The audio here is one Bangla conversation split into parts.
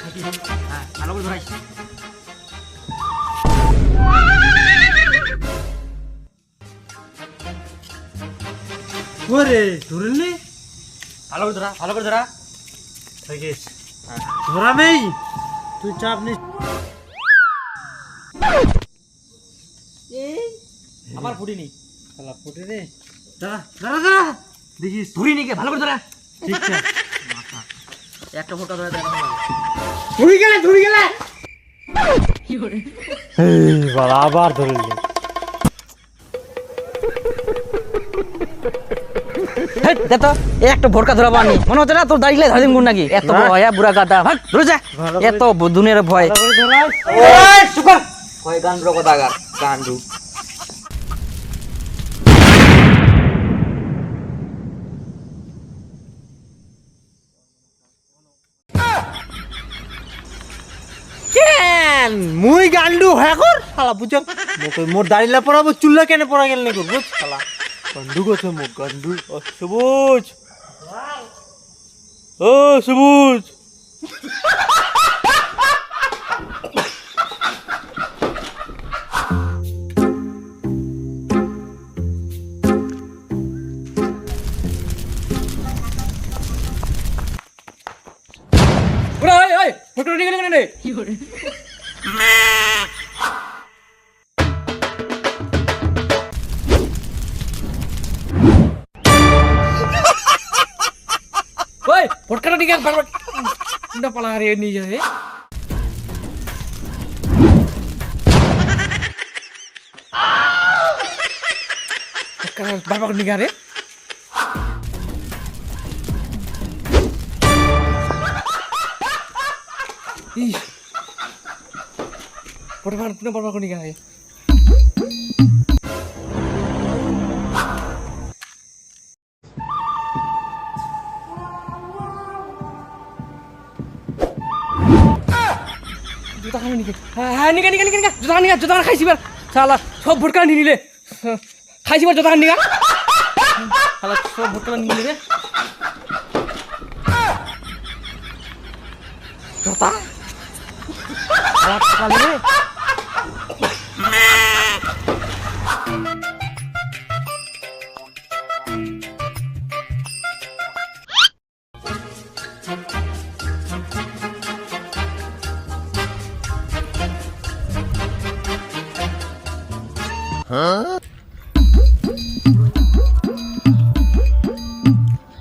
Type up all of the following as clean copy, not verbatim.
হ্যাঁ ভালো করে ধরাইস। ওরে ধরলি? ভালো করে ধরা, ভালো করে ধরা। থাকিস ধরা নেই, তুই চাপ নিস। আমার ফুটিনি। শালা ফুটে রে, দাঁড়া দাঁড়া দাঁড়া, দেখিস ধরিনি কে, ভালো করে ধরা। ঠিক আছে। একটা ফোঁটা ধরে দেখা ধরে গেলে ধরে গেলে, এই বাবা আবার ধরলি। দেখো একটা ভোরকা ধরাবো আমি, মনে হচ্ছে না তোর দাঁড়িয়ে ধরে দিন নাকি? এত ভয় বুড়া গাদা, ভাগ ধরে যা। এত দুনিয়ার ভয়। ভালো করে ধরাস। ভয় গান্ডুর কথা গা, গান্ডু। কেন মুই গান্ডু হ্যাঁ কর শালা বুঝছ, মোর দাঁড়িয়ে পড়াবো, চুল্লা কেন পড়া গেল নাকি বুঝ শালা। গান্ডু গেছে মুখ গান্ডু। ও সবুজ, ও সবুজ, ওরে ওই ওই ফটো নিয়ে গেলে কেন রে? ওই ফটকাটা নিয়ে গেল, বারবার চিন্তা পালা হারিয়ে নিয়ে যায়। বারবার নিয়ে গেলে বারবার করে নিয়ে গেলে। জুতা খানে নিকে, হ্যাঁ নিকে নিকে নিকে জুতা নিকা, জুতা খাইছি বার শালা, সব ভোটকা নিয়ে নিলে খাইছি বার জুতা নিকা শালা, সব ভোটকা নিয়ে নিলে জুতা খালি রে।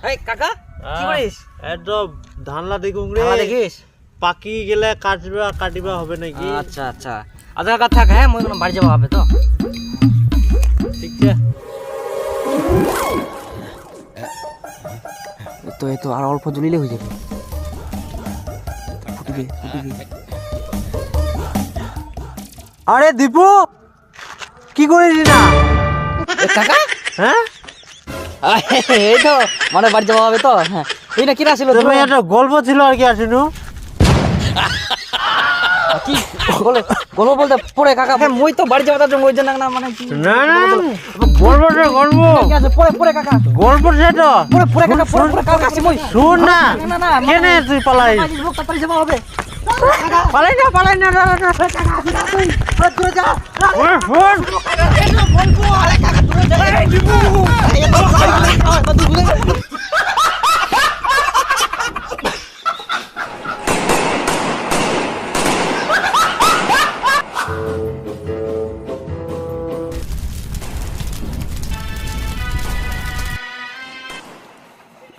এই কাকা কি করিস? একদম ধানলা দেখুন রে, খেলা দেখিস? পাকি গেলে কাটবা কাটিবা হবে নাকি? আচ্ছা আচ্ছা, আধার কার্ড থাক। হ্যাঁ মই বাড়ি যাবো হবে তো। ঠিক আছে। তো এই তো আর অল্প জ্বলিলে হয়ে যাবে। ফুটবে ফুটবে। আরে দীপু কি করিস না? কাকা হ্যাঁ এই তো মানে বাড়ি যাওয়া হবে তো। হ্যাঁ এই না কিরা ছিল তুমি একটা গল্প ছিল আর কি আসিনু। কি গল্প বলতে পড়ে কাকা? মই তো বাড়ি যাওয়া তার ওই জন্য না, মানে কি না না গল্পটা গল্প ঠিক আছে, পড়ে পড়ে কাকা, গল্প সেটা পড়ে পড়ে কাকা, পড়ে পড়ে কাকা আসি মই। শুন না, না না কেন তুই পালাই? লোক তাড়াতাড়ি যাওয়া হবে। পালাই না পালাই না, দূরে যা। ওরে ফোন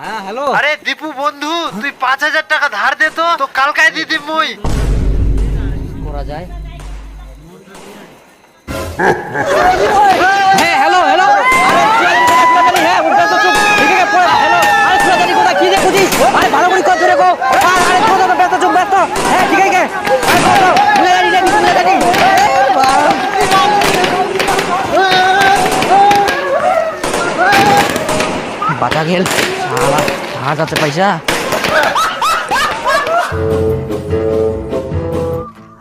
হ্যাঁ হ্যালো। আরে দীপু বন্ধু, তুই 5,000 টাকা ধার দে তো, তো কালকায় দিয়ে দিই মই। করা যায়। হ্যাঁ হ্যালো হ্যালো, হ্যাঁ উঠে তো চুপ, ঠিক আছে পড়ে হ্যালো। আরে তুই জানি কোথা কি রে খুঁজিস? আরে ভালো করে কর ধরে কো। আরে কোথা তো ব্যস্ত চুপ ব্যস্ত। হ্যাঁ ঠিক আছে, ভুলে জানি রে, ভুলে জানি। বাঁচা গেল শালা, হাত আছে পয়সা।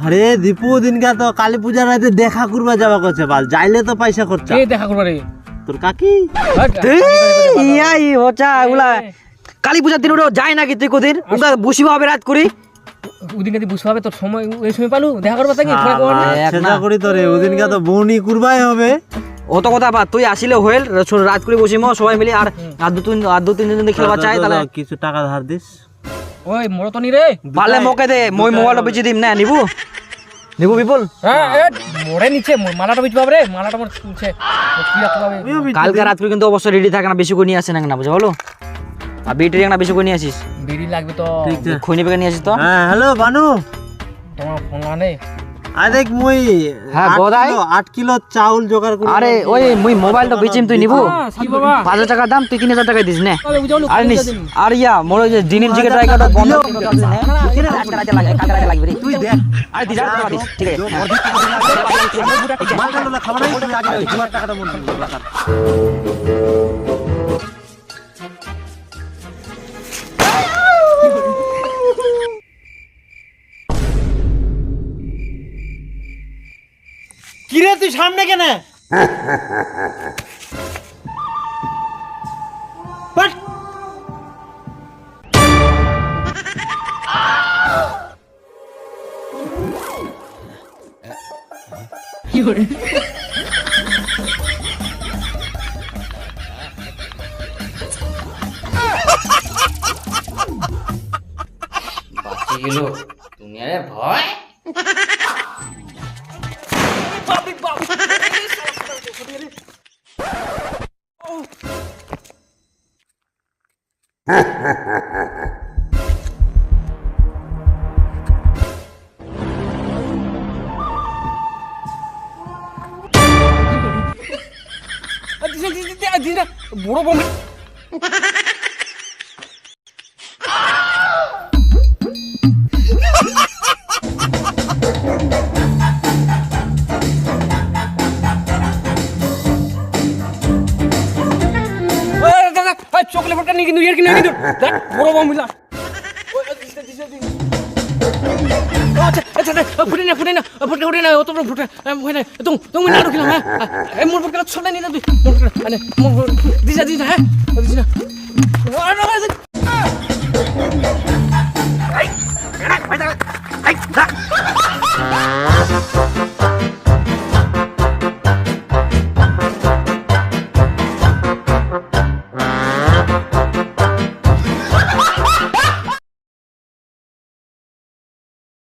আরে দীপু দিনকা তো কালী পূজার রাতে দেখা করবা যাওয়া করছে, বাল যাইলে তো পয়সা খরচা। কে দেখা করবা রে? তোর কাকি। ইয়াই হচ্ছা ওগুলা কালী পূজার দিন ওটা যায় নাকি? তুই কোদিন ওটা বসিবা হবে রাত করি। ওদিনকে তুই বুঝতে পারবে তোর সময় ওই সময় পালু দেখা করবা তাকে ফোন কর সেটা করি তো রে ওদিনকে তো বউনি কুরবাই হবে। অত কথা বাদ, তুই আসিলে হইল রাত করে বসিমো সবাই মিলে, আর দু তিন দিন খেলবা চাই তাহলে কিছু টাকা ধার দিস। ওই মরতনি রে পারলে মোকে দে, মই মোবাইলটা বেচে দিম না, নিবু বিপুল। হ্যাঁ মোড়ে নিচে মালাটা বুঝ পাবে রে, মালাটা মোর নিচে কি রাখতে হবে। কালকে রাত করে কিন্তু অবশ্যই রেডি থাকে না, বেশি করে নিয়ে আসে না বুঝা বলো। আর বিটি না বেশি করে নিয়ে আসিস, বিড়ি লাগবে তো খৈনি পেকে নিয়ে আসিস তো। হ্যাঁ হ্যালো বানু, তোমার ফোন আনে আরে দেখ মুই হ্যাঁ, গদাই। 8 কিলো চাউল জোগাড় করি। আরে ওই মুই মোবাইলটা বেচিম, তুই নিবু কি বাবা 5,000 টাকার দাম, তুই 3,000 টাকায় দিস না। তবে বুঝাও আর নিস আর ইয়া মোর ওই যে দিনের জিগে ড্রাইভারটা বন্ধ লাগবে রে, তুই দেখ আরে দিস টাকা দিস, ঠিক আছে। মালটা না খাবার নাই, তুমি আগে তোমার টাকাটা মন রাখার। কিরে তুই সামনে কেন? বাট কি করে বাঁচি গেল তুমি আরে ভয় বড় বম চকলেট ফটকা নিয়ে কিন্তু ইয়ার কিনে কিন্তু বড় বম মিলা ফুটে না অত বড় ফুটে তুমি না রখিলাম হ্যাঁ মোর ফটকা ছড়াই নিয়ে তুই দিস হ্যাঁ দিস না